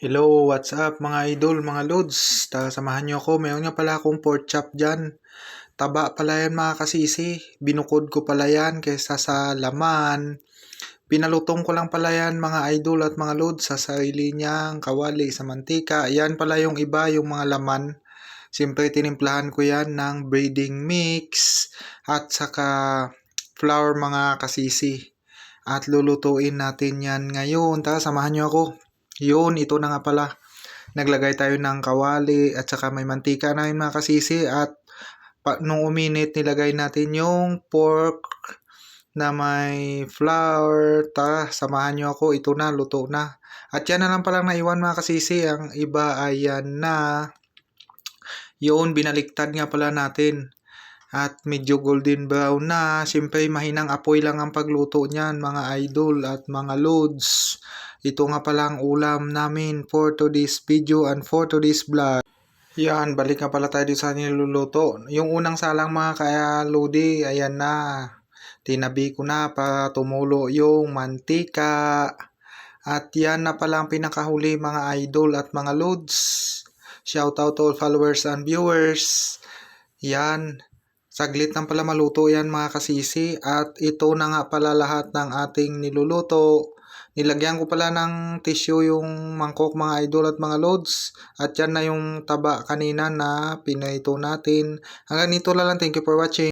Hello, what's up mga idol, mga lods? Samahan nyo ako. Mayroon nga pala akong pork chop dyan. Taba pala yan mga kasisi. Binukod ko pala yan kaysa sa laman. Pinalutong ko lang pala yan mga idol at mga lods sa sarili niyang kawali sa mantika. Yan pala yung iba, yung mga laman. Siyempre tinimplahan ko yan ng breading mix at saka flour mga kasisi. At lulutuin natin yan ngayon. Samahan nyo ako. Yun, ito na nga pala. Naglagay tayo ng kawali at saka may mantika na yun mga kasisi at nung uminit nilagay natin yung pork na may flour. Samahan nyo ako, ito na, luto na. At yan na lang palang naiwan mga kasisi, ang iba ay yan na. Yun, binaliktad nga pala natin. At medyo golden brown na. Siyempre mahinang apoy lang ang pagluto niyan mga idol at mga loads. Ito nga pala ang ulam namin for today's video and for today's vlog. Yan, balik nga pala tayo sa niluluto. Yung unang salang mga kaya-lodi, ayan na. Tinabi ko na para tumulo yung mantika. At yan na pala ang pinakahuli mga idol at mga loads. Shout out to all followers and viewers. Yan. Saglit lang pala maluto yan mga kasisi. At ito na nga pala lahat ng ating niluluto. Nilagyan ko pala ng tissue yung mangkok mga idol at mga loads. At yan na yung taba kanina na pinaito natin. Hanggang dito lang. Thank you for watching.